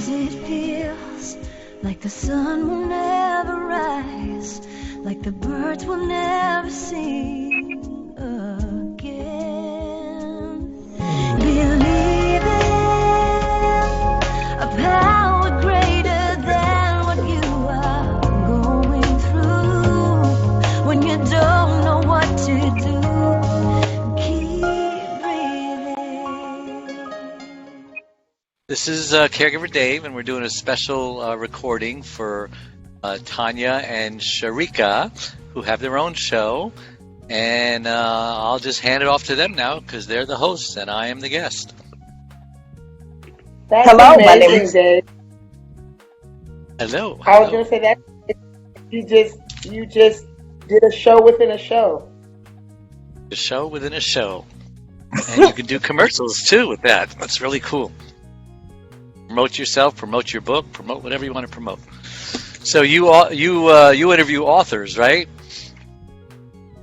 Sometimes it feels like the sun will never rise, like the birds will never sing again. Believe in a power greater than what you are going through. When you don't know what to do, keep breathing. This is Caregiver Dave, and we're doing a special recording for Tanya and Sharika, who have their own show. And I'll just hand it off to them now because they're the hosts and I am the guest. That's Hello, my name amazing, is. Dave. Hello. I was going to say that you just did a show within a show. A show within a show. And you can do commercials too with that. That's really cool. Promote yourself, promote your book, promote whatever you want to promote. So you interview authors, right?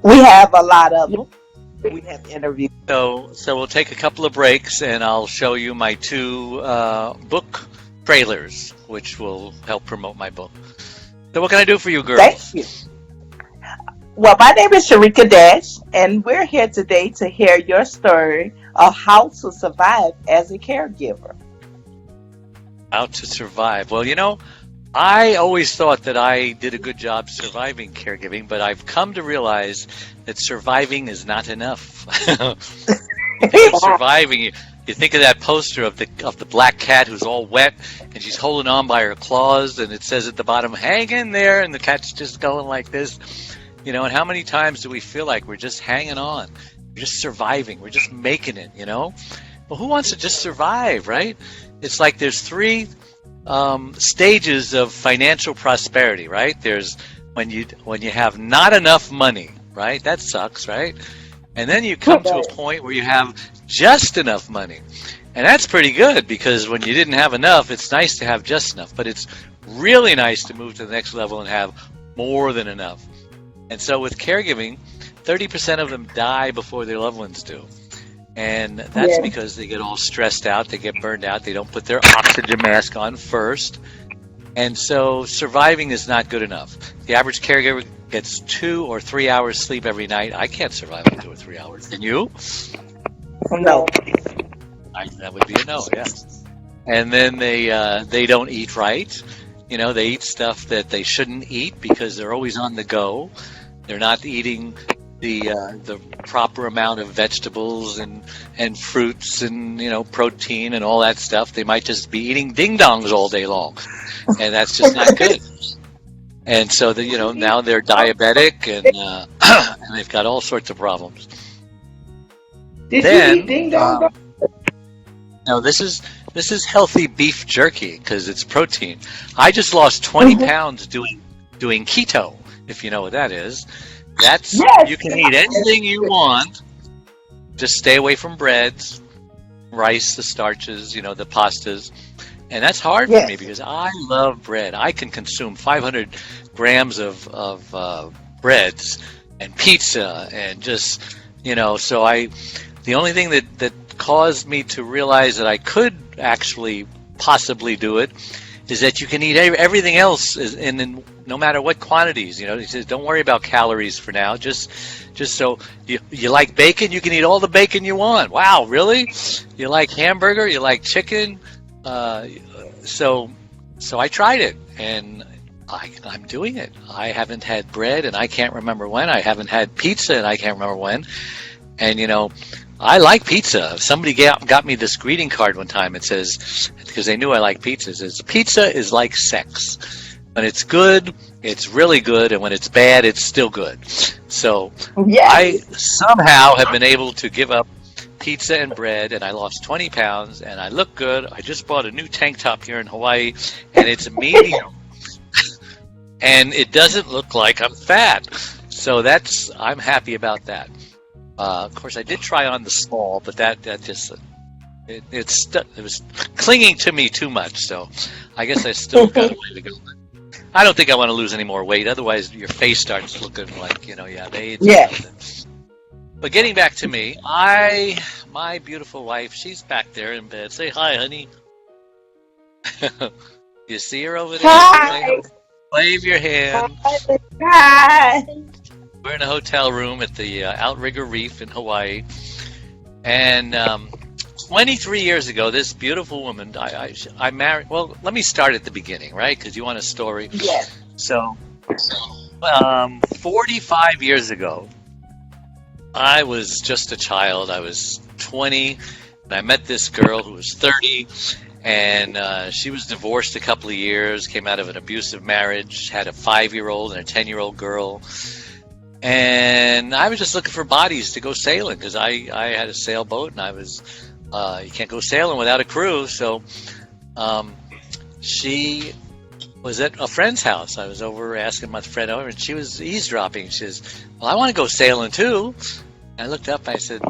We have a lot of them. We have interviews. So we'll take a couple of breaks, and I'll show you my two book trailers, which will help promote my book. So what can I do for you, girls? Thank you. Well, my name is Sharika Dash, and we're here today to hear your story of how to survive as a caregiver. How to survive. Well, I always thought that I did a good job surviving caregiving, but I've come to realize that surviving is not enough. Surviving, you think of that poster of the black cat who's all wet and she's holding on by her claws, and it says at the bottom, "Hang in there," and the cat's just going like this. And how many times do we feel like we're just hanging on? We're just surviving. We're just making it, Well, who wants to just survive, right? It's like there's three stages of financial prosperity, right? There's when you have not enough money, right? That sucks, right? And then you come to a point where you have just enough money. And that's pretty good, because when you didn't have enough, it's nice to have just enough. But it's really nice to move to the next level and have more than enough. And so with caregiving, 30% of them die before their loved ones do. And that's because they get all stressed out, they get burned out, they don't put their oxygen mask on first. And so surviving is not good enough. The average caregiver gets 2 or 3 hours sleep every night. I can't survive on 2 or 3 hours. Can you? No. That would be a no, yes. And then they don't eat right. They eat stuff that they shouldn't eat because they're always on the go. They're not eating the proper amount of vegetables and fruits and protein and all that stuff. They might just be eating ding dongs all day long, and that's just not good. And so now they're diabetic and they've got all sorts of problems. Did you eat ding dong? No, this is healthy beef jerky because it's protein. I just lost 20 pounds doing keto, if you know what that is. You can eat anything you want. Just stay away from breads, rice, the starches, the pastas. And that's hard for me because I love bread. I can consume 500 grams of breads and pizza and just, so the only thing that caused me to realize that I could actually possibly do it is that you can eat everything else in no matter what quantities. He says, don't worry about calories for now. Just so you like bacon, you can eat all the bacon you want. Wow, really? You like hamburger? You like chicken? So I tried it, and I'm doing it. I haven't had bread, and I can't remember when. I haven't had pizza, and I can't remember when. And I like pizza. Somebody got me this greeting card one time. It says, because they knew I like pizza, it says, pizza is like sex. When it's good, it's really good, and when it's bad, it's still good. So I somehow have been able to give up pizza and bread, and I lost 20 pounds, and I look good. I just bought a new tank top here in Hawaii, and it's medium. And it doesn't look like I'm fat. So I'm happy about that. Of course, I did try on the small, but that just it was clinging to me too much. So I guess I still got a way to go. I don't think I want to lose any more weight. Otherwise, your face starts looking like they age. Yeah. But getting back to me, my beautiful wife, she's back there in bed. Say hi, honey. You see her over there? Hi. Wave your hand. Hi. We're in a hotel room at the Outrigger Reef in Hawaii. And 23 years ago, this beautiful woman, I married. Well, let me start at the beginning, right? Because you want a story. Yes. So, 45 years ago, I was just a child. I was 20, and I met this girl who was 30, and she was divorced a couple of years, came out of an abusive marriage, had a 5-year-old and a 10-year-old girl. And I was just looking for bodies to go sailing because I had a sailboat, and I was you can't go sailing without a crew. So she was at a friend's house. I was over asking my friend over, and she was eavesdropping. She says, "Well, I want to go sailing too." And I looked up. And I said, "Do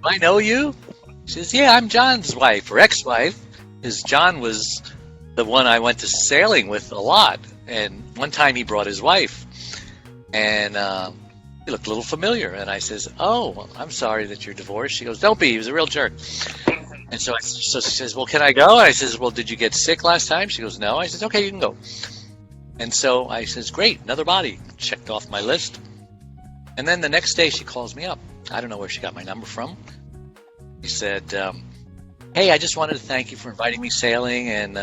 I know you?" She says, "Yeah, I'm John's wife or ex-wife." Because John was the one I went to sailing with a lot, and one time he brought his wife. And he looked a little familiar. And I says, "Oh, well, I'm sorry that you're divorced." She goes, "Don't be. He was a real jerk." And so she says, "Well, can I go?" And I says, "Well, did you get sick last time?" She goes, "No." I says, "Okay, you can go." And so I says, "Great, another body." Checked off my list. And then the next day she calls me up. I don't know where she got my number from. She said, "Hey, I just wanted to thank you for inviting me sailing, and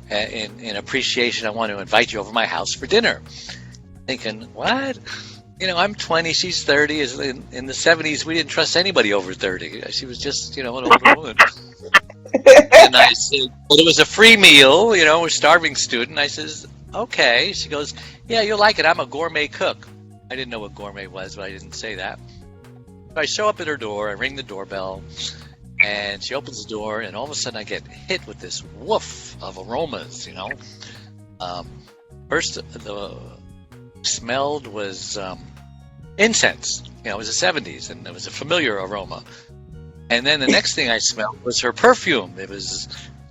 in appreciation, I want to invite you over to my house for dinner." Thinking, what? You know, I'm 20, she's 30. In the 70s, we didn't trust anybody over 30. She was just, an older woman. And I said, well, it was a free meal, we're starving student. I says, okay. She goes, yeah, you'll like it. I'm a gourmet cook. I didn't know what gourmet was, but I didn't say that. So I show up at her door, I ring the doorbell, and she opens the door, and all of a sudden I get hit with this woof of aromas, First, the smelled was incense. It was the 70s, and it was a familiar aroma. And then the next thing I smelled was her perfume.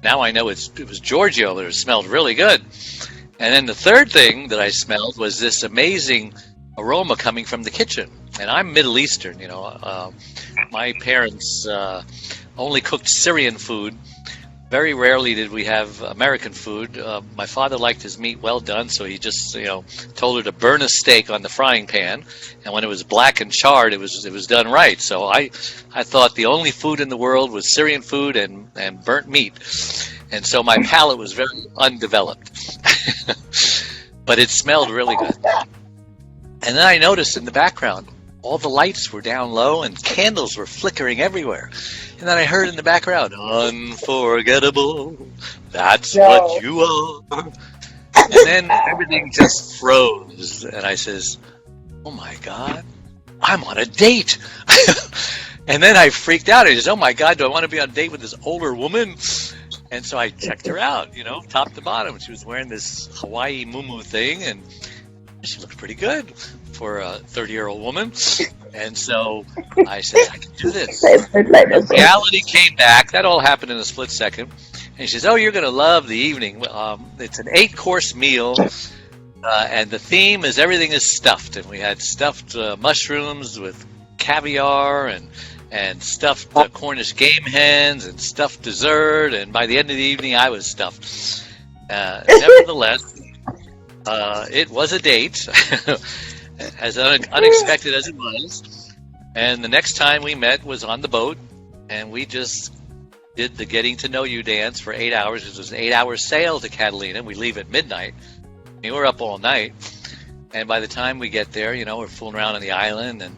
Now I know it was Giorgio, but it smelled really good. And then the third thing that I smelled was this amazing aroma coming from the kitchen. And I'm Middle Eastern, my parents only cooked Syrian food. Very rarely did we have American food. My father liked his meat well done, so he just, told her to burn a steak on the frying pan, and when it was black and charred, it was done right. So I thought the only food in the world was Syrian food and burnt meat, and so my palate was very undeveloped. But it smelled really good. And then I noticed in the background, all the lights were down low and candles were flickering everywhere. And then I heard in the background, unforgettable, that's what you are. And then everything just froze. And I says, oh my God, I'm on a date. And then I freaked out. I says, oh my God, do I want to be on a date with this older woman? And so I checked her out, top to bottom. She was wearing this Hawaii muumuu thing, and she looked pretty good for a 30-year-old woman. And so I said, I can do this. Reality came back. That all happened in a split second. And she says, oh, you're going to love the evening. It's an 8-course meal, and the theme is everything is stuffed. And we had stuffed mushrooms with caviar and stuffed Cornish game hens and stuffed dessert. And by the end of the evening, I was stuffed. Nevertheless, it was a date, as unexpected as it was. And the next time we met was on the boat, and we just did the getting to know you dance for 8 hours. It was an 8-hour sail to Catalina. We leave at midnight. We were up all night. And by the time we get there, we're fooling around on the island,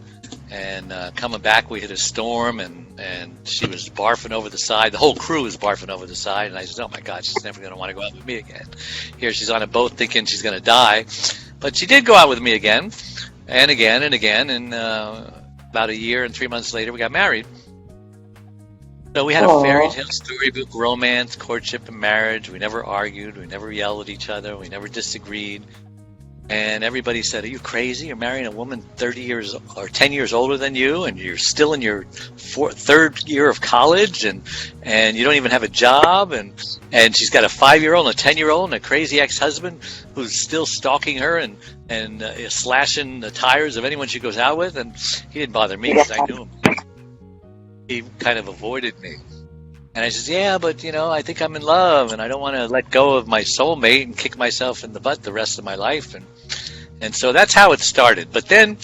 and coming back, we hit a storm, and she was barfing over the side. The whole crew was barfing over the side, and I said, oh my God, she's never going to want to go out with me again. Here she's on a boat thinking she's going to die. But she did go out with me again, and again, and again, and about a year and 3 months later, we got married. So we had a fairy tale storybook romance, courtship, and marriage. We never argued. We never yelled at each other. We never disagreed. And everybody said, are you crazy? You're marrying a woman 30 years or 10 years older than you, and you're still in your third year of college, and you don't even have a job, and she's got a 5-year-old and a 10-year-old and a crazy ex-husband who's still stalking her and slashing the tires of anyone she goes out with. And he didn't bother me because I knew him. He kind of avoided me. And I says, yeah, but I think I'm in love, and I don't want to let go of my soulmate and kick myself in the butt the rest of my life. And so that's how it started. But then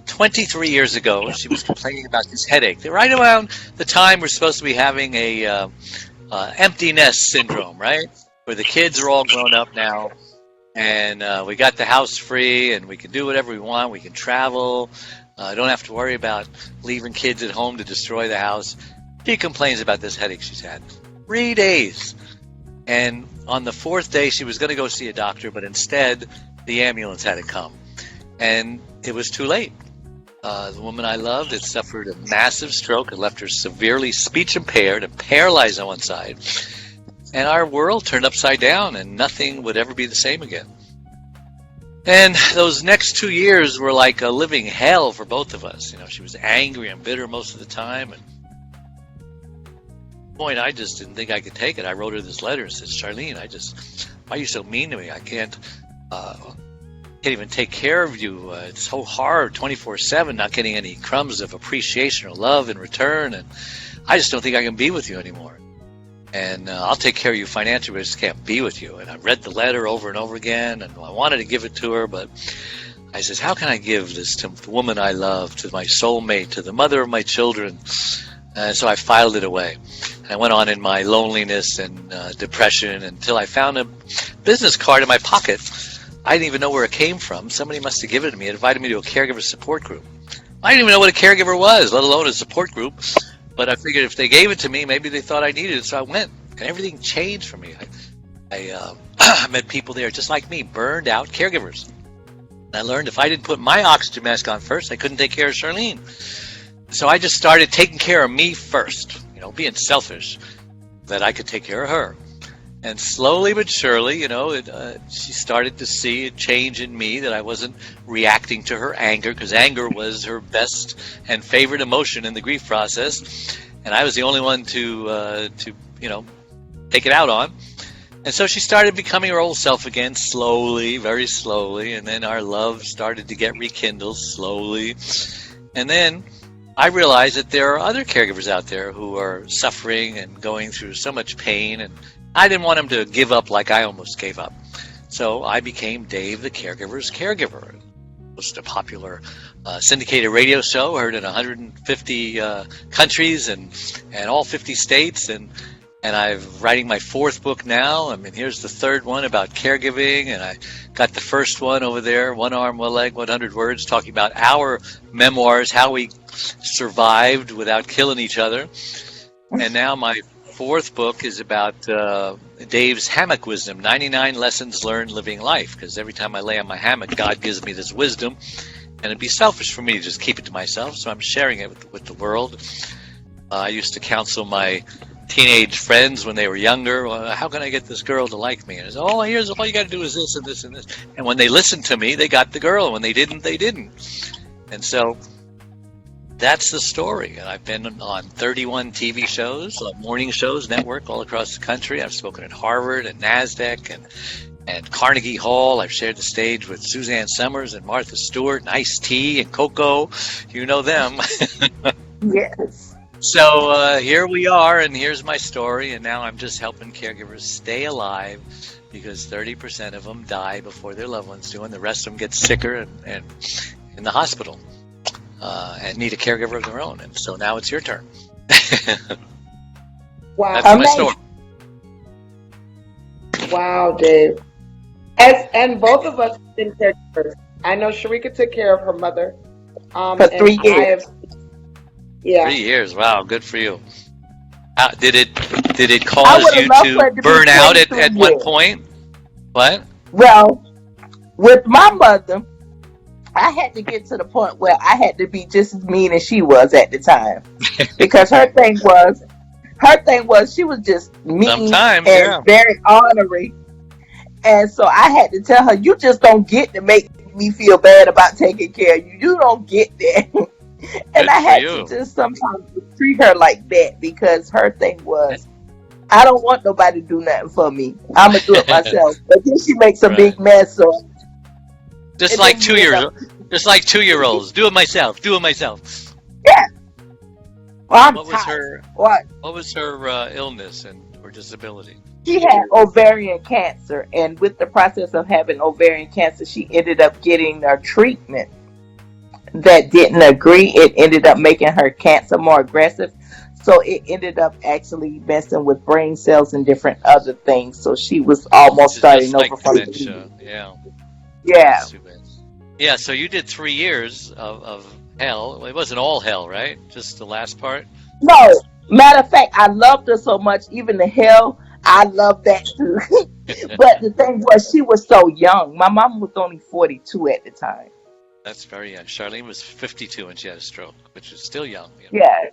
23 years ago, she was complaining about this headache. Right around the time we're supposed to be having a empty nest syndrome, right? Where the kids are all grown up now, and we got the house free, and we can do whatever we want. We can travel. Don't have to worry about leaving kids at home to destroy the house. She complains about this headache she's had 3 days. And on the fourth day, she was going to go see a doctor, but instead, the ambulance had to come. And it was too late. The woman I loved had suffered a massive stroke. It left her severely speech impaired and paralyzed on one side. And our world turned upside down, and nothing would ever be the same again. And those next 2 years were like a living hell for both of us. She was angry and bitter most of the time. And point, I just didn't think I could take it. I wrote her this letter and said, Charlene, why are you so mean to me? I can't even take care of you. It's so hard, 24/7, not getting any crumbs of appreciation or love in return. And I just don't think I can be with you anymore. And I'll take care of you financially, but I just can't be with you. And I read the letter over and over again, and I wanted to give it to her, but I says, how can I give this to the woman I love, to my soulmate, to the mother of my children? So I filed it away. And I went on in my loneliness and depression until I found a business card in my pocket. I didn't even know where it came from. Somebody must have given it to me. It invited me to a caregiver support group. I didn't even know what a caregiver was, let alone a support group. But I figured if they gave it to me, maybe they thought I needed it, so I went. And everything changed for me. I met people there just like me, burned out caregivers. And I learned if I didn't put my oxygen mask on first, I couldn't take care of Charlene. So I just started taking care of me first, being selfish, that I could take care of her. And slowly but surely, she started to see a change in me, that I wasn't reacting to her anger, because anger was her best and favorite emotion in the grief process. And I was the only one to take it out on. And so she started becoming her old self again, slowly, very slowly. And then our love started to get rekindled slowly. And then I realized that there are other caregivers out there who are suffering and going through so much pain, and I didn't want them to give up like I almost gave up. So I became Dave the Caregiver's Caregiver. It a popular syndicated radio show, heard in 150 countries and all 50 states, and I'm writing my fourth book now. Here's the third one about caregiving, and I got the first one over there, One Arm, One Leg, 100 Words, talking about our memoirs, how we survived without killing each other. And now my fourth book is about Dave's hammock wisdom, 99 lessons learned living life, because every time I lay on my hammock, God gives me this wisdom, and it'd be selfish for me to just keep it to myself, so I'm sharing it with the world. I used to counsel my teenage friends when they were younger. Well, how can I get this girl to like me? And I said, here's all you got to do is this and this and this. And when they listened to me, they got the girl. And when they didn't, they didn't. And so that's the story. And I've been on 31 TV shows, morning shows, network all across the country. I've spoken at Harvard and NASDAQ and Carnegie Hall. I've shared the stage with Suzanne Summers and Martha Stewart and Ice-T and Coco. You know them. Yes. So here we are, and here's my story, and now I'm just helping caregivers stay alive, because 30% of them die before their loved ones do, and the rest of them get sicker and in the hospital and need a caregiver of their own. And so now it's your turn. Wow. That's my story. Wow, Dave. And both of us have been caregivers. I know Sharika took care of her mother. For 3 years. 3 years. Wow, good for you. Did it cause you to burn out at one point? What? Well, with my mother, I had to get to the point where I had to be just as mean as she was at the time, because her thing was she was just mean and very ornery, and so I had to tell her, you just don't get to make me feel bad about taking care of you. You don't get that. And I had to just sometimes treat her like that, because her thing was, I don't want nobody to do nothing for me. I'm going to do it myself. But then she makes a big mess. So just like 2 year olds. Do it myself. Yeah. Well, I'm What was tired. her What? What was her illness and or disability? She had ovarian cancer, and with the process of having ovarian cancer, she ended up getting a treatment that didn't agree. It ended up making her cancer more aggressive. So it ended up actually messing with brain cells and different other things. So she was Which almost is just starting over like from the dementia. beginning. Yeah, Yeah. that's too bad. Yeah, so you did 3 years of hell. Well, it wasn't all hell, right? Just the last part. No, matter of fact, I loved her so much. Even the hell, I loved that too. But the thing was, she was so young. My mom was only 42 at the time. That's very young. Charlene was 52 when she had a stroke, which is still young. You know. Yeah,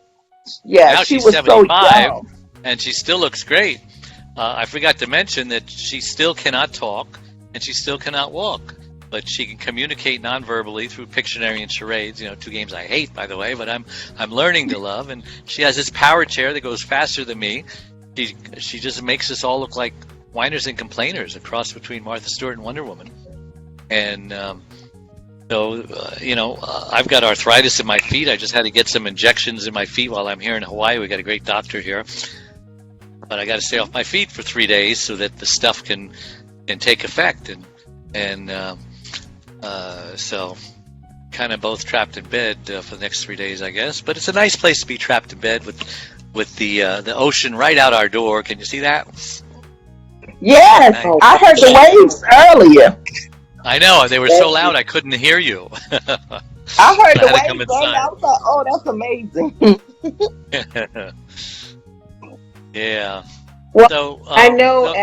yeah, Now she she's was so 75 young. and she still looks great. I forgot to mention that she still cannot talk and she still cannot walk, but she can communicate non-verbally through Pictionary and charades. You know, two games I hate, by the way, but I'm learning to love. And she has this power chair that goes faster than me. She just makes us all look like whiners and complainers, a cross between Martha Stewart and Wonder Woman. And I've got arthritis in my feet. I just had to get some injections in my feet while I'm here in Hawaii. We got a great doctor here, but I got to stay off my feet for 3 days so that the stuff can take effect. So kind of both trapped in bed for the next 3 days, I guess. But it's a nice place to be trapped in bed with the ocean right out our door. Can you see that? Yes, Nice. I heard the waves earlier. I know they were so loud I couldn't hear you. I heard I the had to come waves earlier. I inside. was like, oh, that's amazing. Yeah. Well, So I know.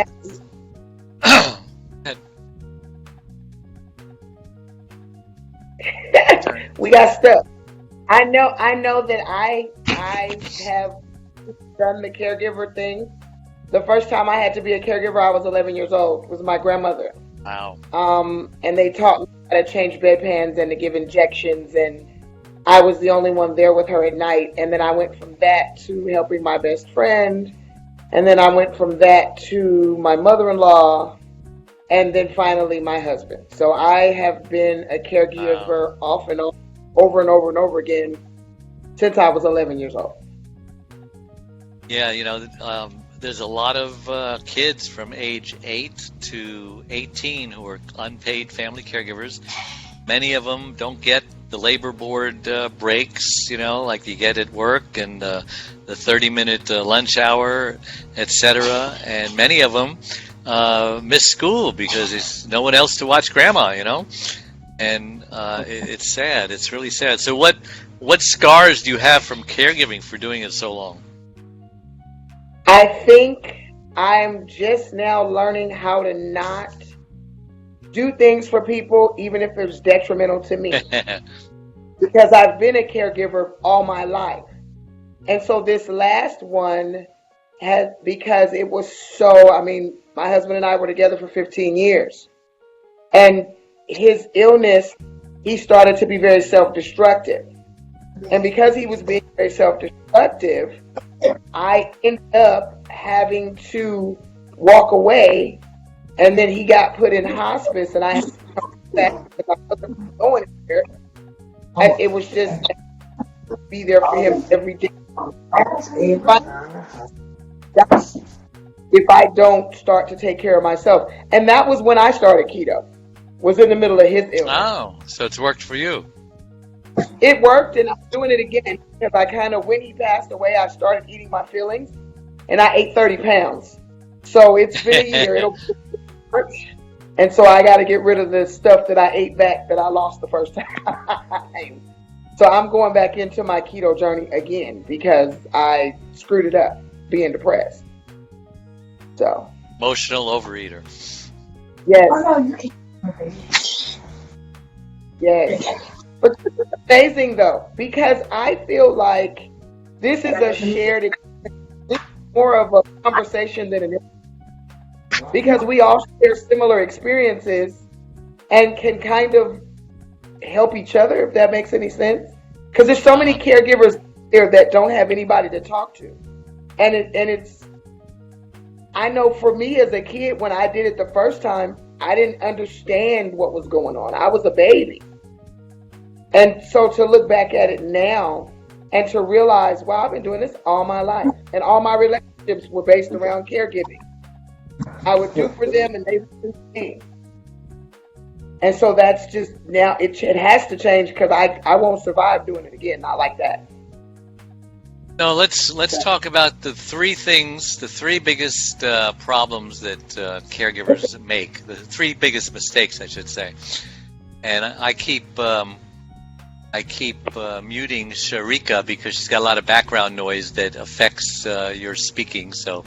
We got stuck. I know that I have done the caregiver thing. The first time I had to be a caregiver, I was 11 years old. It was my grandmother. Wow. And they taught me how to change bedpans and to give injections, and I was the only one there with her at night. And then I went from that to helping my best friend, and then I went from that to my mother-in-law, and then finally my husband. So I have been a caregiver off and on, over and over and over again since I was 11 years old. Yeah, there's a lot of kids from age 8 to 18 who are unpaid family caregivers. Many of them don't get the labor board breaks, like you get at work, and the 30-minute lunch hour, etc. And many of them miss school because there's no one else to watch grandma, And it's sad. It's really sad. So what scars do you have from caregiving for doing it so long? I think I'm just now learning how to not do things for people, even if it's detrimental to me. Because I've been a caregiver all my life. And so this last one because it was my husband and I were together for 15 years. And his illness, he started to be very self-destructive. And because he was being very self-destructive, I ended up having to walk away, and then he got put in hospice, and I had to come back because I wasn't going there. And it was just be there for him every day. If I don't start to take care of myself. And that was when I started keto, was in the middle of his illness. Oh, so it's worked for you. It worked, and I'm doing it again because when he passed away, I started eating my feelings, and I ate 30 pounds. So it's been a year. It'll be and so I got to get rid of the stuff that I ate back that I lost the first time. So I'm going back into my keto journey again because I screwed it up being depressed. So Emotional overeater. yes. Oh, no, you can't. Yes. But this is amazing, though, because I feel like this is a shared experience. This is more of a conversation than an interview, because we all share similar experiences and can kind of help each other, if that makes any sense. Because there's so many caregivers there that don't have anybody to talk to. And it's, I know for me as a kid, when I did it the first time, I didn't understand what was going on. I was a baby. And so to look back at it now, and to realize, wow, I've been doing this all my life, and all my relationships were based around caregiving. I would do for them, and they would do for me. And so that's just now it has to change because I won't survive doing it again. Not like that. No, let's talk about the three biggest problems that caregivers make, the three biggest mistakes, I should say. And I keep muting Sharika because she's got a lot of background noise that affects your speaking. So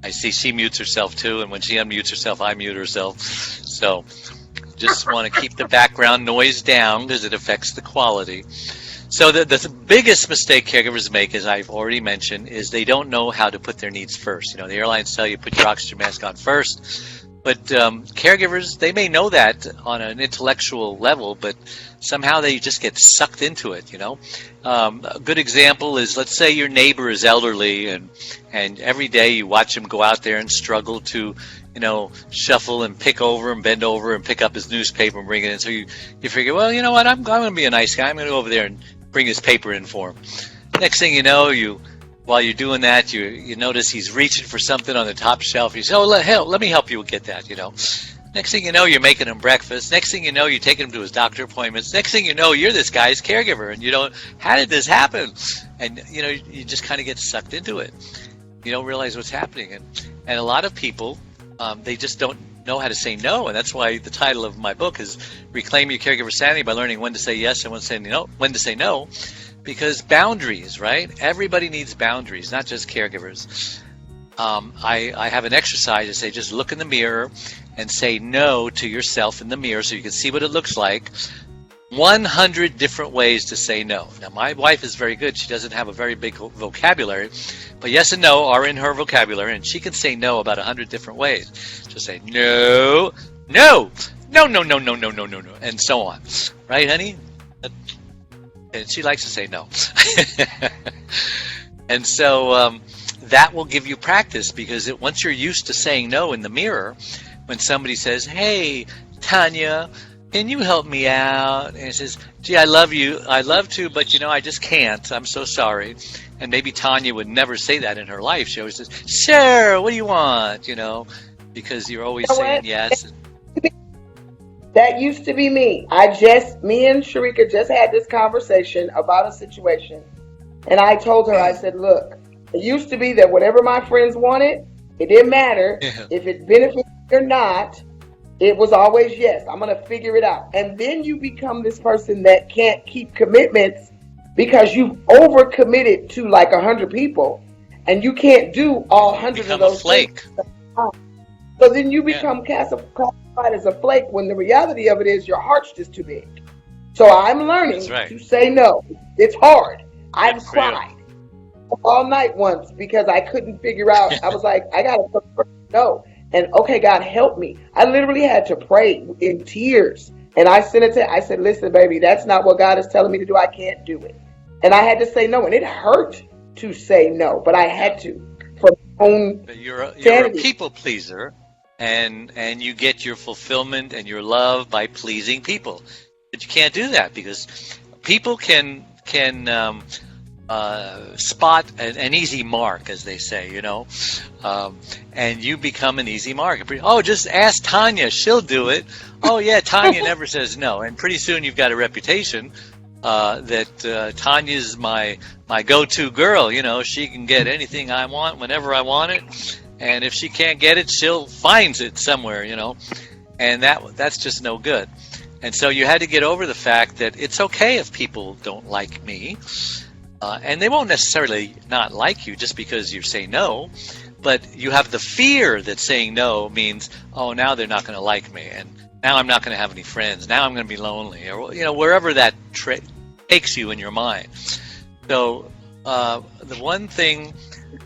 I see she mutes herself too, and when she unmutes herself, I mute herself. So just want to keep the background noise down because it affects the quality. So the biggest mistake caregivers make, as I've already mentioned, is they don't know how to put their needs first. You know, the airlines tell you put your oxygen mask on first, but caregivers, they may know that on an intellectual level, but somehow they just get sucked into it, you know. A good example is, let's say your neighbor is elderly, and every day you watch him go out there and struggle to, you know, shuffle and pick over and bend over and pick up his newspaper and bring it in. So you figure, well, you know what, I'm going to be a nice guy. I'm going to go over there and bring his paper in for him. Next thing you know, while you're doing that, you notice he's reaching for something on the top shelf. You say, oh, let me help you get that, you know. Next thing you know, you're making him breakfast. Next thing you know, you're taking him to his doctor appointments. Next thing you know, you're this guy's caregiver, and you don't, how did this happen? And, you know, you just kind of get sucked into it. You don't realize what's happening. And a lot of people, they just don't know how to say no, and that's why the title of my book is Reclaim Your Caregiver Sanity by Learning When to Say Yes and When to Say No, because boundaries, right? Everybody needs boundaries, not just caregivers. I have an exercise to say, just look in the mirror and say no to yourself in the mirror so you can see what it looks like. 100 different ways to say no. Now, my wife is very good. She doesn't have a very big vocabulary, but yes and no are in her vocabulary, and she can say no about 100 different ways. She'll say no, no, no, no, no, no, no, no, no, no, and so on. Right, honey? And she likes to say no. And so that will give you practice, because once you're used to saying no in the mirror, when somebody says, hey, Tanya, can you help me out? And it says, gee, I love you. I love to, but, you know, I just can't. I'm so sorry. And maybe Tanya would never say that in her life. She always says, sure, what do you want? You know, because you're always saying yes. That used to be me. Me and Sharika just had this conversation about a situation. And I told her, I said, look, it used to be that whatever my friends wanted, it didn't matter if it benefited or not. It was always yes. I'm going to figure it out. And then you become this person that can't keep commitments because you've overcommitted to like 100 people, and you can't do all 100 of those things. So then you become classified as a flake, when the reality of it is your heart's just too big. So I'm learning to say no. It's hard. I've cried all night once because I couldn't figure out. I was like, I got to no. And okay, God, help me. I literally had to pray in tears. And I said, listen, baby, that's not what God is telling me to do. I can't do it. And I had to say no. And it hurt to say no, but I had to. For my own you're a people pleaser, and you get your fulfillment and your love by pleasing people. But you can't do that, because people can spot an easy mark, as they say, you know, and you become an easy mark. Oh, just ask Tanya, she'll do it. Oh yeah, Tanya never says no. And pretty soon you've got a reputation that Tanya's my go-to girl. You know, she can get anything I want whenever I want it, and if she can't get it, she'll find it somewhere, you know, and that's just no good. And so you had to get over the fact that it's okay if people don't like me. And they won't necessarily not like you just because you say no, but you have the fear that saying no means, oh, now they're not going to like me, and now I'm not going to have any friends, now I'm going to be lonely, or, you know, wherever that takes you in your mind. So the one thing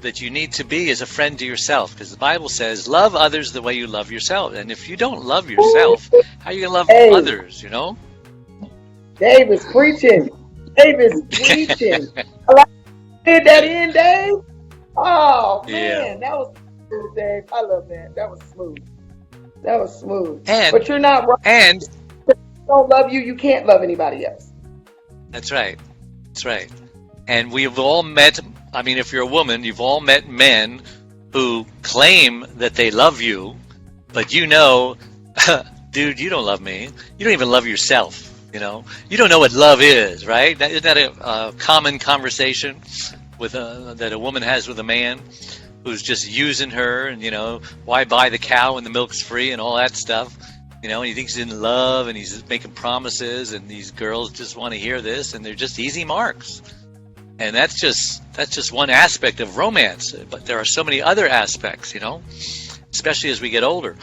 that you need to be is a friend to yourself, because the Bible says, love others the way you love yourself. And if you don't love yourself, how are you going to love others, you know? Dave is preaching. Dave is preaching. Did that in, Dave? Oh, man. That was smooth, Dave. I love that. That was smooth. But you're not wrong. And if you don't love you, you can't love anybody else. That's right. And we've all met, I mean, if you're a woman, you've all met men who claim that they love you, but you know, dude, you don't love me. You don't even love yourself. You know, you don't know what love is, right? Isn't that a common conversation with that a woman has with a man who's just using her, and, you know, why buy the cow when the milk's free and all that stuff? You know, and he thinks he's in love and he's making promises, and these girls just want to hear this, and they're just easy marks. And that's just one aspect of romance, but there are so many other aspects, you know, especially as we get older.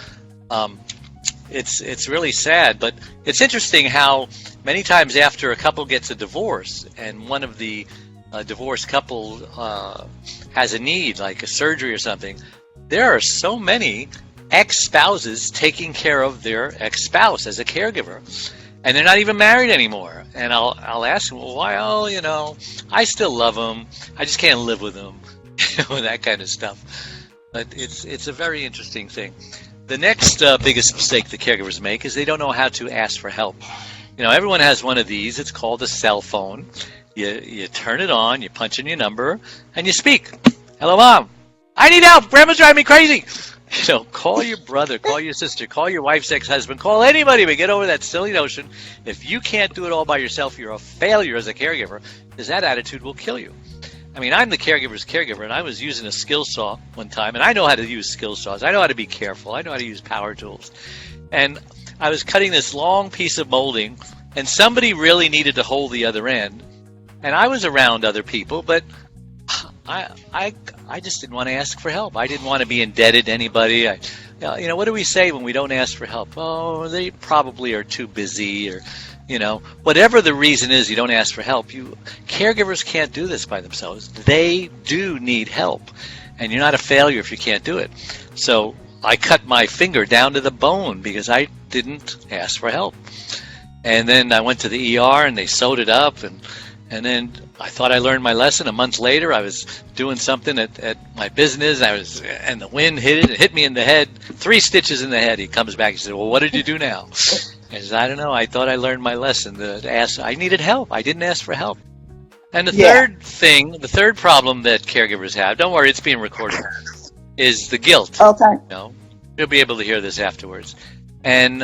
It's really sad, but it's interesting how many times after a couple gets a divorce and one of the divorced couple has a need, like a surgery or something, there are so many ex-spouses taking care of their ex-spouse as a caregiver, and they're not even married anymore. And I'll ask them, well, why? Oh, you know, I still love him. I just can't live with him, that kind of stuff. But it's a very interesting thing. The next biggest mistake the caregivers make is they don't know how to ask for help. You know, everyone has one of these. It's called a cell phone. You turn it on, you punch in your number, and you speak. Hello, Mom. I need help. Grandma's driving me crazy. You know, call your brother, call your sister, call your wife's ex-husband, call anybody, but get over that silly notion. If you can't do it all by yourself, you're a failure as a caregiver, because that attitude will kill you. I mean, I'm the caregiver's caregiver, and I was using a skill saw one time, and I know how to use skill saws. I know how to be careful. I know how to use power tools. And I was cutting this long piece of molding, and somebody really needed to hold the other end. And I was around other people, but I just didn't want to ask for help. I didn't want to be indebted to anybody. You know, what do we say when we don't ask for help? Oh, they probably are too busy, or, you know, whatever the reason is you don't ask for help. Caregivers can't do this by themselves. They do need help, and you're not a failure if you can't do it. So I cut my finger down to the bone because I didn't ask for help. And then I went to the ER, and they sewed it up, and then I thought I learned my lesson. A month later, I was doing something at my business, and the wind hit me in the head, 3 stitches in the head. He comes back and said, well, what did you do now? I said, I don't know. I thought I learned my lesson. I needed help. I didn't ask for help. And the third problem that caregivers have, don't worry, it's being recorded, is the guilt. Okay. You know, you'll be able to hear this afterwards. And,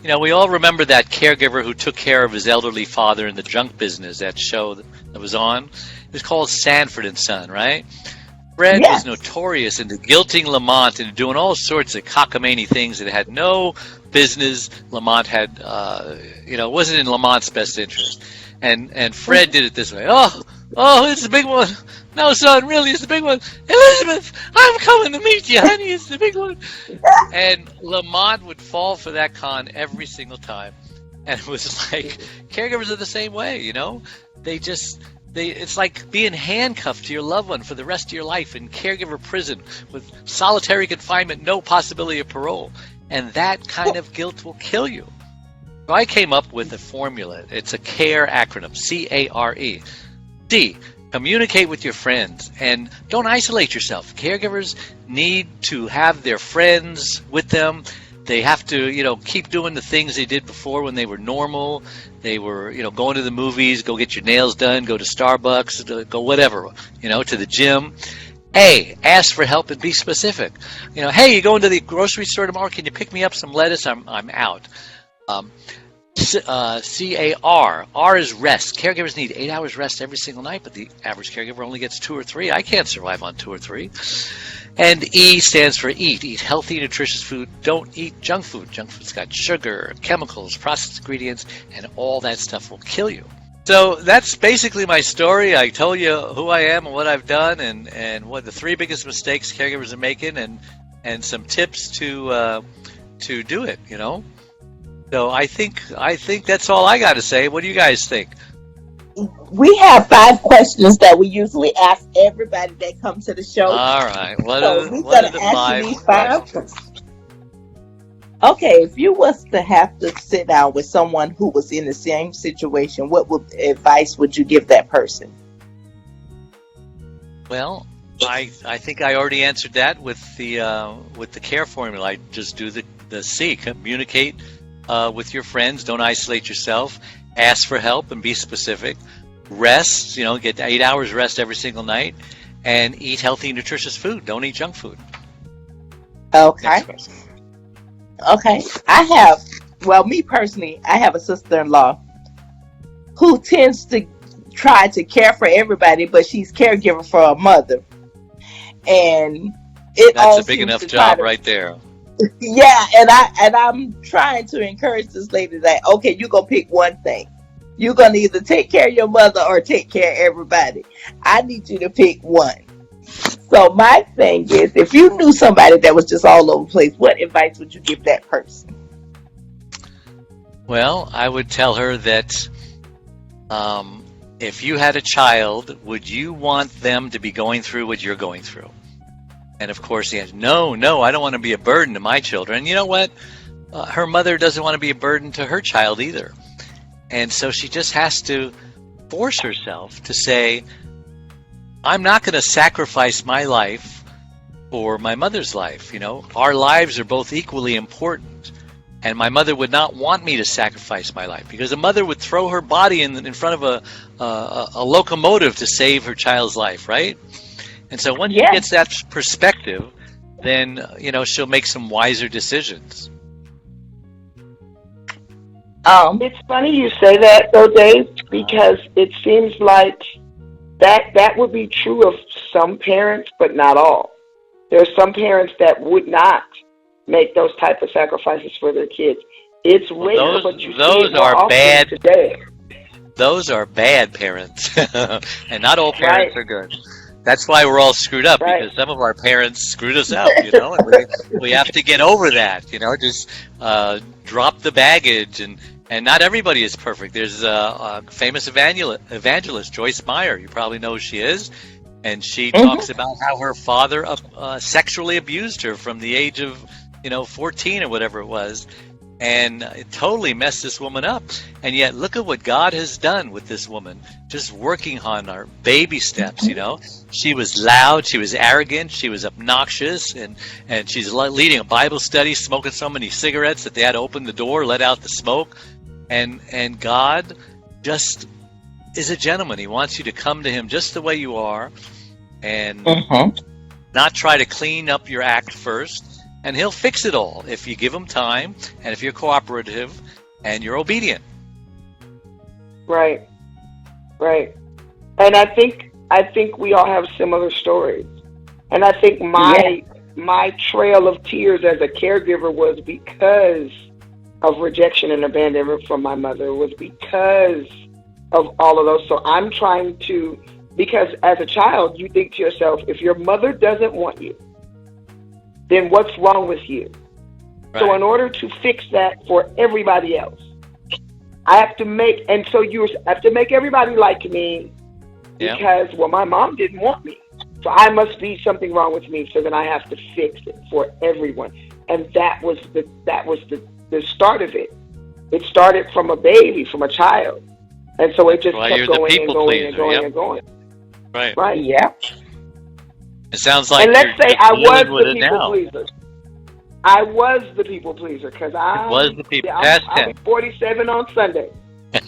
you know, we all remember that caregiver who took care of his elderly father in the junk business, that show that was on. It was called Sanford and Son, right? Fred was notorious into guilting Lamont into doing all sorts of cockamamie things that had no business. Lamont had, you know, wasn't in Lamont's best interest. And Fred did it this way. Oh, it's the big one. No, son, really, it's the big one. Elizabeth, I'm coming to meet you, honey. It's the big one. And Lamont would fall for that con every single time. And it was like, caregivers are the same way, you know? It's like being handcuffed to your loved one for the rest of your life in caregiver prison with solitary confinement, no possibility of parole. And that kind of guilt will kill you. So I came up with a formula. It's a CARE acronym, C-A-R-E. C, communicate with your friends, and don't isolate yourself. Caregivers need to have their friends with them. They have to, you know, keep doing the things they did before when they were normal. They were, you know, going to the movies, go get your nails done, go to Starbucks, go whatever, you know, to the gym. A, ask for help and be specific. You know, hey, you going to the grocery store tomorrow? Can you pick me up some lettuce? I'm out. C-A-R. R is rest. Caregivers need 8 hours rest every single night, but the average caregiver only gets 2 or 3. I can't survive on 2 or 3. And E stands for eat. Eat healthy, nutritious food. Don't eat junk food. Junk food's got sugar, chemicals, processed ingredients, and all that stuff will kill you. So that's basically my story. I told you who I am and what I've done, and what the 3 biggest mistakes caregivers are making, and some tips to do it, you know. So I think that's all I got to say. What do you guys think? We have 5 questions that we usually ask everybody that comes to the show. All right. What so are we're the gonna ask 5 you these 5 questions? Okay, if you was to have to sit down with someone who was in the same situation, what advice would you give that person? Well, I think I already answered that with the CARE formula. I just do the C, communicate with your friends. Don't isolate yourself. Ask for help and be specific. rest, get 8 hours rest every single night, and eat healthy, nutritious food. Don't eat junk food. Okay. Next question. Okay. Me personally, I have a sister-in-law who tends to try to care for everybody, but she's caregiver for a mother. And that's a big enough job right there. Yeah, and I'm trying to encourage this lady that, okay, you're going to pick one thing. You're going to either take care of your mother or take care of everybody. I need you to pick one. So my thing is, if you knew somebody that was just all over the place, what advice would you give that person? Well, I would tell her that if you had a child, would you want them to be going through what you're going through? And of course, the answer, no, I don't want to be a burden to my children. And you know what? Her mother doesn't want to be a burden to her child either. And so she just has to force herself to say, I'm not going to sacrifice my life for my mother's life. Our lives are both equally important. And my mother would not want me to sacrifice my life, because a mother would throw her body in front of a locomotive to save her child's life, right? And so once she gets that perspective, then, she'll make some wiser decisions. It's funny you say that, though, Dave, because it seems like that would be true of some parents, but not all. There are some parents that would not make those type of sacrifices for their kids. It's rare, but you see it more often today. Those are bad parents, and not all parents are good. That's why we're all screwed up, because some of our parents screwed us up, and we have to get over that, just drop the baggage, and not everybody is perfect. There's a famous evangelist, Joyce Meyer. You probably know who she is, and she talks about how her father sexually abused her from the age of 14 or whatever it was, and it totally messed this woman up. And yet, look at what God has done with this woman, just working on her baby steps. She was loud, she was arrogant, she was obnoxious, and she's leading a Bible study, smoking so many cigarettes that they had to open the door, let out the smoke. And God just is a gentleman. He wants you to come to him just the way you are, and not try to clean up your act first. And he'll fix it all if you give him time, and if you're cooperative and you're obedient. Right. And I think we all have similar stories. And I think my trail of tears as a caregiver was because of rejection and abandonment from my mother, was because of all of those. So I'm trying to, because as a child, you think to yourself, if your mother doesn't want you, then what's wrong with you? Right. So in order to fix that for everybody else, I have to make, and so you have to make everybody like me, because, well, my mom didn't want me. So I must be something wrong with me, so then I have to fix it for everyone. And that was the start of it. It started from a baby, from a child. And so it just kept going and going and going and going. Right. Yeah. It sounds like, and let's say I was the people pleaser. I was the people pleaser, because I'll be 47 on Sunday.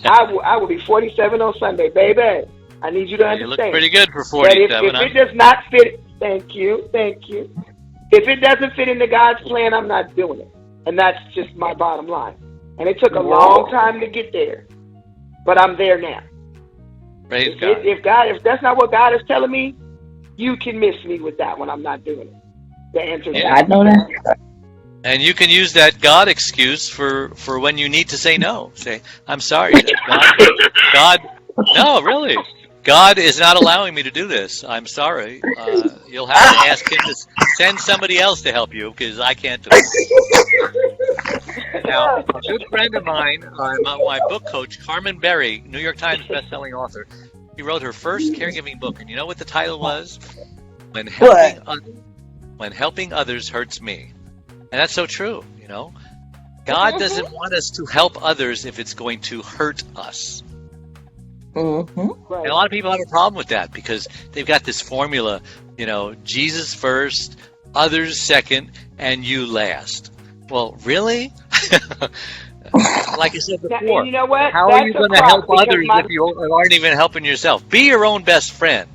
I will be 47 on Sunday, baby. I need you to understand. You look pretty good for 47. If it does not fit, thank you. If it doesn't fit into God's plan, I'm not doing it. And that's just my bottom line. And it took a long time to get there, but I'm there now. Praise God. If that's not what God is telling me, you can miss me with that one. I'm not doing it. The answer is I know that. And you can use that God excuse for when you need to say no. Say, I'm sorry. God, no, really. God is not allowing me to do this. I'm sorry. You'll have to ask him to send somebody else to help you, because I can't do it. Now, a good friend of mine, my book coach, Carmen Berry, New York Times bestselling author, she wrote her first caregiving book, and you know what the title was? When helping others hurts me. And that's so true, God doesn't want us to help others if it's going to hurt us. Mm-hmm. right. And a lot of people have a problem with that, because they've got this formula, Jesus first, others second, and you last. Well, really? like I said Now, before, and you know what? how are That's you a going to help problem because others if you aren't even helping yourself? Be your own best friend.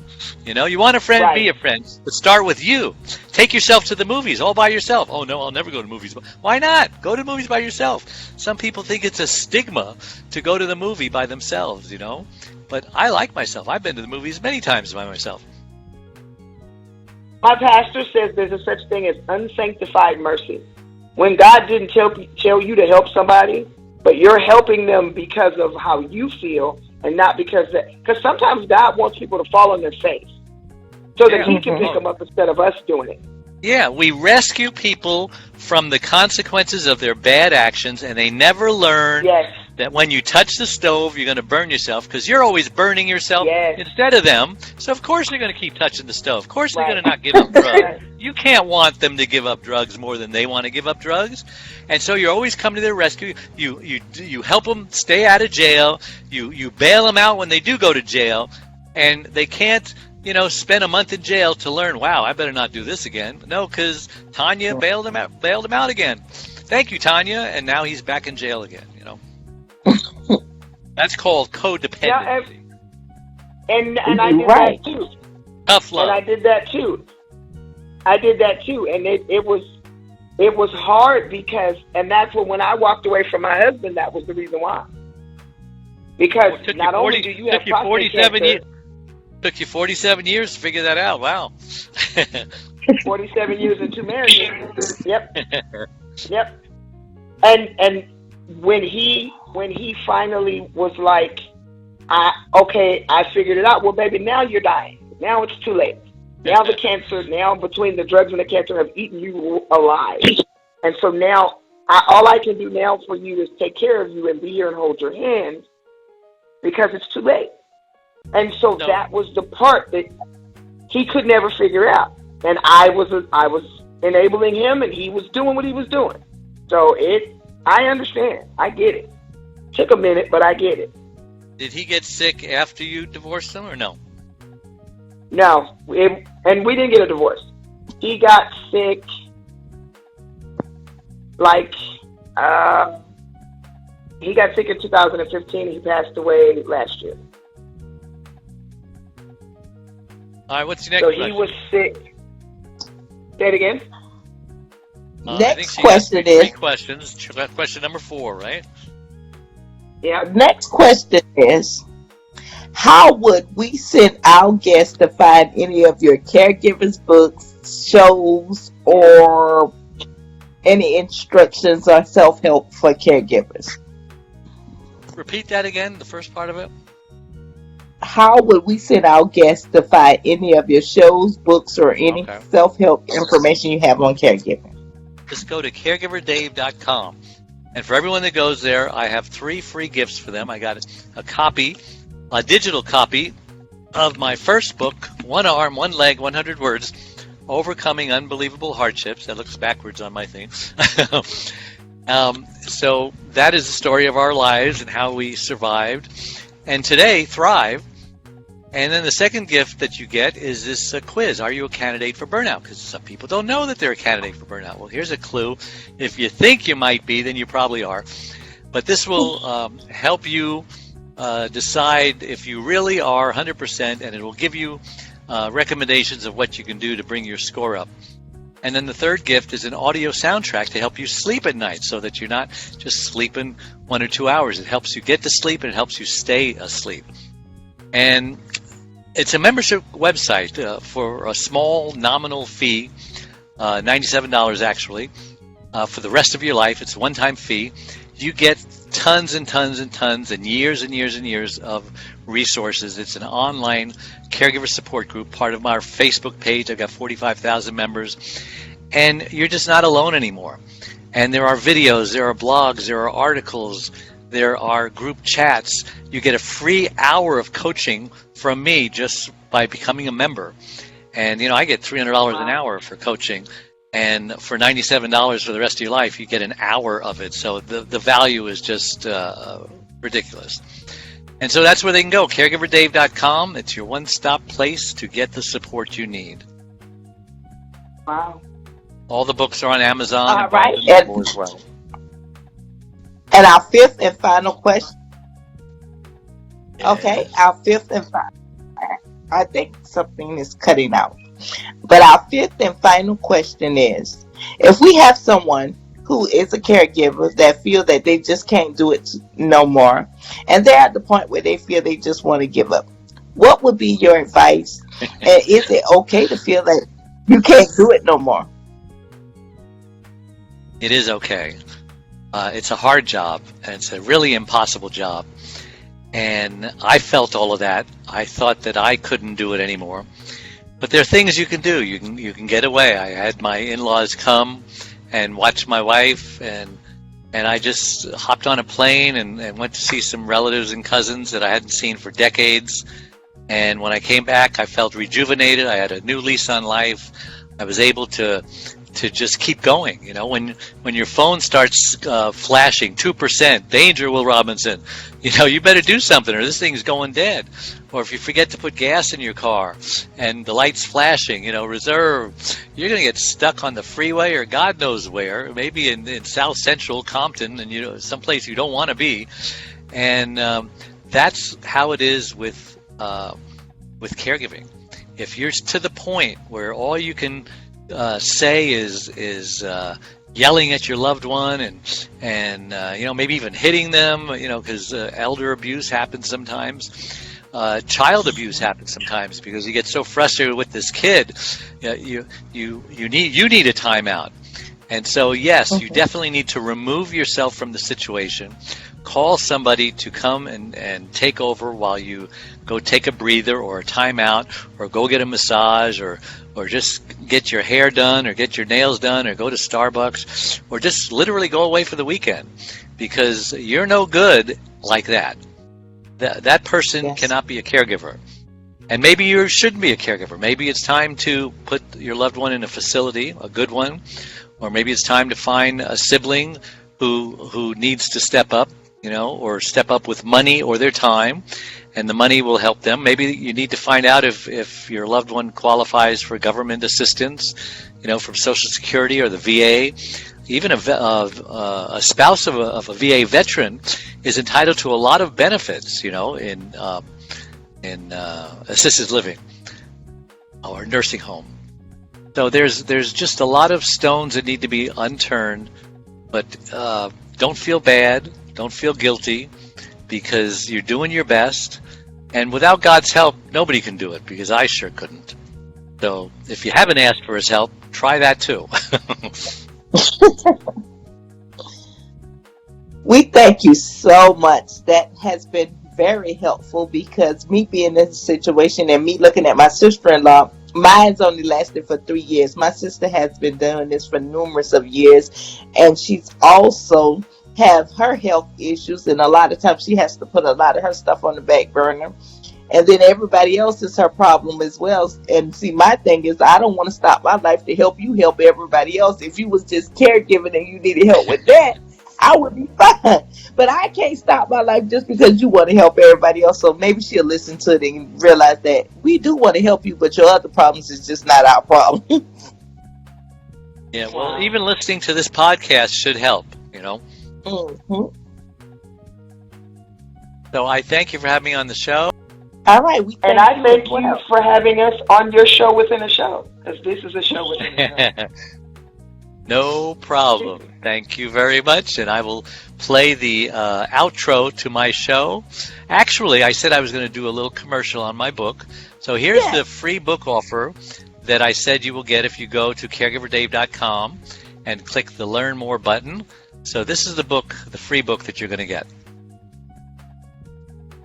You know, you want a friend, be a friend, but start with you. Take yourself to the movies all by yourself. Oh, no, I'll never go to movies. Why not? Go to movies by yourself. Some people think it's a stigma to go to the movie by themselves, you know. But I like myself. I've been to the movies many times by myself. My pastor says there's a such thing as unsanctified mercy. When God didn't tell you to help somebody, but you're helping them because of how you feel and not because sometimes God wants people to fall on their face so that he can pick them up instead of us doing it. Yeah, we rescue people from the consequences of their bad actions, and they never learn that when you touch the stove, you're going to burn yourself because you're always burning yourself instead of them. So, of course, they're going to keep touching the stove. Of course, they're going to not give up drugs. You can't want them to give up drugs more than they want to give up drugs. And so you're always coming to their rescue. You help them stay out of jail. You bail them out when they do go to jail, and they can't spend a month in jail to learn, wow, I better not do this again. No, because Tanya bailed him out again. Thank you, Tanya. And now he's back in jail again, That's called codependency. Yeah, and I did that too. Tough love. And I did that too. And it was hard because, and that's when I walked away from my husband, that was the reason why. Because not only do you have prostate cancer, took you 47 years to figure that out. Wow. 47 years into marriage. Yep. And when he finally was like, I figured it out. Well, baby, now you're dying. Now it's too late. Now the cancer, between the drugs and the cancer have eaten you alive. And so now all I can do now for you is take care of you and be here and hold your hand because it's too late. And so that was the part that he could never figure out. And I was enabling him, and he was doing what he was doing. So I understand. I get it. Took a minute, but I get it. Did he get sick after you divorced him or no? No. And we didn't get a divorce. He got sick he got sick in 2015. He passed away last year. All right, what's your next question? So he was sick. Say it again. Next question is... 3 questions. Question number 4, right? Yeah. Next question is, how would we send our guests to find any of your caregivers' books, shows, or any instructions or self-help for caregivers? Repeat that again, the first part of it. How would we send our guests to find any of your shows, books, or any self-help information you have on caregiving? Just go to caregiverdave.com. And for everyone that goes there, I have 3 free gifts for them. I got a digital copy of my first book, One Arm, One Leg, 100 Words, Overcoming Unbelievable Hardships. That looks backwards on my thing. So that is the story of our lives and how we survived. And today, thrive. And then the second gift that you get is this quiz. Are you a candidate for burnout? Because some people don't know that they're a candidate for burnout. Well, here's a clue. If you think you might be, then you probably are. But this will help you decide if you really are 100%, and it will give you recommendations of what you can do to bring your score up. And then the third gift is an audio soundtrack to help you sleep at night so that you're not just sleeping 1 or 2 hours. It helps you get to sleep and it helps you stay asleep. And it's a membership website for a small nominal fee, $97 actually, for the rest of your life. It's a one-time fee. You get tons and tons and tons and years and years and years of resources. It's an online caregiver support group, part of our Facebook page. I've got 45,000 members. And you're just not alone anymore. And there are videos, there are blogs, there are articles, there are group chats. You get a free hour of coaching from me just by becoming a member. And, I get $300 an hour for coaching. And for $97 for the rest of your life, you get an hour of it. So the value is just ridiculous. And so that's where they can go, caregiverdave.com. It's your one-stop place to get the support you need. Wow. All the books are on Amazon All right. as well. And our fifth and final question. Okay, Yes. our fifth and final. I think something is cutting out. But our fifth and final question is, if we have someone who is a caregiver that feel that they just can't do it no more, and they're at the point where they feel they just want to give up, what would be your advice? And is it okay to feel that you can't do it no more? It is okay. It's a hard job, and it's a really impossible job. And I felt all of that. I thought that I couldn't do it anymore. But there are things you can do. You can get away. I had my in-laws come and watch my wife, and I just hopped on a plane and went to see some relatives and cousins that I hadn't seen for decades. And when I came back, I felt rejuvenated. I had a new lease on life. I was able to just keep going. You know, when your phone starts flashing 2%, danger, Will Robinson, you know, you better do something or this thing's going dead. Or if you forget to put gas in your car and the light's flashing, you know, reserve, you're going to get stuck on the freeway or God knows where, maybe in South Central Compton, and, you know, someplace you don't want to be. And that's how it is with caregiving. If you're to the point where all you can say is yelling at your loved one and you know, maybe even hitting them, you know, because elder abuse happens sometimes. Child abuse happens sometimes because you get so frustrated with this kid. You need a timeout. And so, yes, you definitely need to remove yourself from the situation. Call somebody to come and take over while you go take a breather or a timeout, or go get a massage, or just get your hair done, or get your nails done, or go to Starbucks, or just literally go away for the weekend, because you're no good like that. That person cannot be a caregiver. And maybe you shouldn't be a caregiver. Maybe it's time to put your loved one in a facility, a good one, or maybe it's time to find a sibling who needs to step up, you know, or step up with money or their time, and the money will help them. Maybe you need to find out if your loved one qualifies for government assistance, you know, from Social Security or the VA. Even a spouse of a VA veteran is entitled to a lot of benefits, you know, in assisted living or nursing home. So there's just a lot of stones that need to be unturned, but don't feel bad, don't feel guilty, because you're doing your best. And without God's help, nobody can do it, because I sure couldn't. So if you haven't asked for his help, try that too. We thank you so much. That has been very helpful, because me being in this situation and me looking at my sister-in-law, mine's only lasted for 3 years. My sister has been doing this for numerous of years, and she's also have her health issues, and a lot of times she has to put a lot of her stuff on the back burner, and then everybody else is her problem as well. And see, my thing is, I don't want to stop my life to help you help everybody else. If you was just caregiving and you needed help with that, I would be fine. But I can't stop my life just because you want to help everybody else. So maybe she'll listen to it and realize that we do want to help you, but your other problems is just not our problem. Yeah, well, even listening to this podcast should help, you know. Mm-hmm. So I thank you for having me on the show. All right. And I thank you for having us on your show within a show, because this is a show within a show. No problem. Thank you very much. And I will play the outro to my show. Actually, I said I was going to do a little commercial on my book. So here's the free book offer that I said you will get if you go to caregiverdave.com and click the Learn More button. So this is the book, the free book that you're going to get.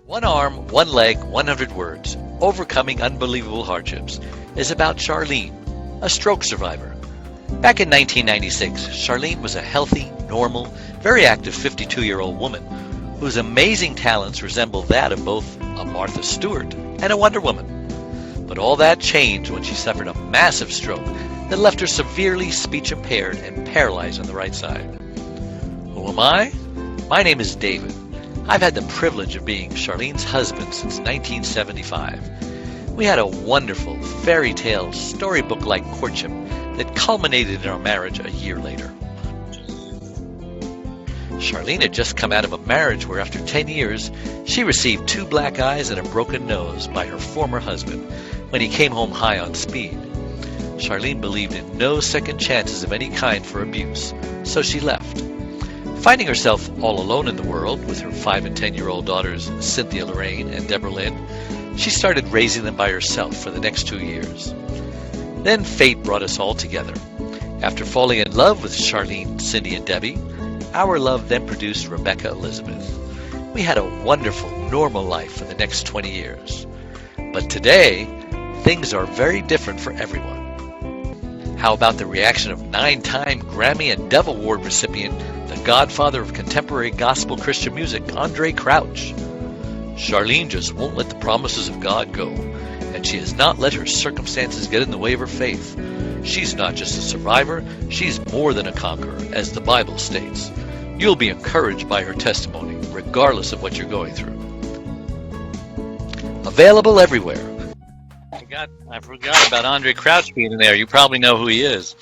One Arm, One Leg, 100 Words, Overcoming Unbelievable Hardships, is about Charlene, a stroke survivor. Back in 1996, Charlene was a healthy, normal, very active 52-year-old woman whose amazing talents resembled that of both a Martha Stewart and a Wonder Woman. But all that changed when she suffered a massive stroke that left her severely speech impaired and paralyzed on the right side. Who am I? My name is David. I've had the privilege of being Charlene's husband since 1975. We had a wonderful, fairy tale, storybook-like courtship that culminated in our marriage a year later. Charlene had just come out of a marriage where after 10 years, she received 2 black eyes and a broken nose by her former husband when he came home high on speed. Charlene believed in no second chances of any kind for abuse, so she left. Finding herself all alone in the world with her 5 and 10-year-old daughters Cynthia Lorraine and Deborah Lynn, she started raising them by herself for the next 2 years. Then fate brought us all together. After falling in love with Charlene, Cindy, and Debbie, our love then produced Rebecca Elizabeth. We had a wonderful, normal life for the next 20 years. But today, things are very different for everyone. How about the reaction of 9-time Grammy and Dove Award recipient, the godfather of contemporary gospel Christian music, Andre Crouch? Charlene just won't let the promises of God go, and she has not let her circumstances get in the way of her faith. She's not just a survivor, she's more than a conqueror, as the Bible states. You'll be encouraged by her testimony, regardless of what you're going through. Available everywhere. I forgot about Andre Crouch being in there. You probably know who he is.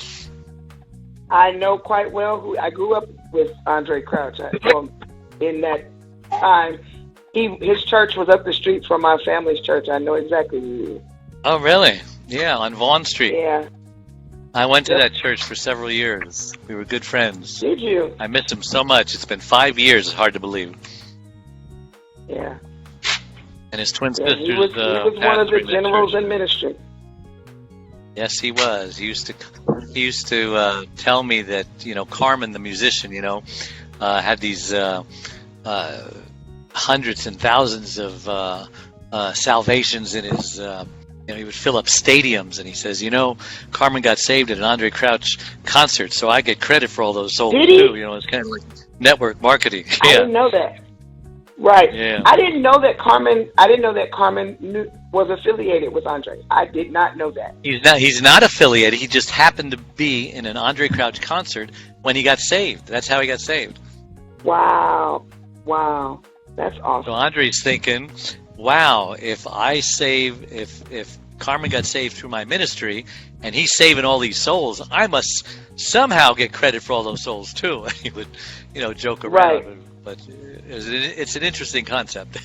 I know quite well who. I grew up with Andre Crouch. In that time, his church was up the street from my family's church. I know exactly who he is. Oh, really? Yeah, on Vaughn Street. Yeah. I went to that church for several years. We were good friends. Did you? I miss him so much. It's been 5 years. It's hard to believe. Yeah. And his twin Yeah, sisters. he was one of the generals in ministry. Yes, he was. He used to tell me that Carmen, the musician, had these hundreds and thousands of salvations in his. He would fill up stadiums, and he says, Carmen got saved at an Andre Crouch concert, so I get credit for all those souls too. It's kind of like network marketing. Yeah. I didn't know that. Right. Yeah. I didn't know that Carmen was affiliated with Andre. I did not know that. He's not affiliated. He just happened to be in an Andre Crouch concert when he got saved. That's how he got saved. Wow. That's awesome. So Andre's thinking, wow, if Carmen got saved through my ministry and he's saving all these souls, I must somehow get credit for all those souls too. He would, joke around. Right. But it's an interesting concept.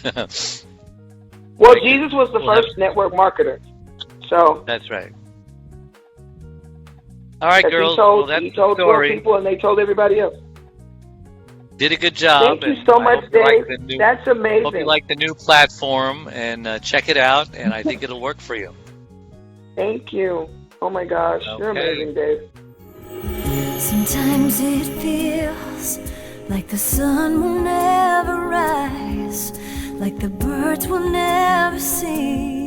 Well, Jesus was the first network marketer. So that's right. All right, girls. He told 12 people, and they told everybody else. Did a good job. Thank you so much, Dave. That's amazing. Hope you like the new platform, and check it out, and I think it'll work for you. Thank you. Oh, my gosh. Okay. You're amazing, Dave. Sometimes it feels like the sun will never rise, like the birds will never sing.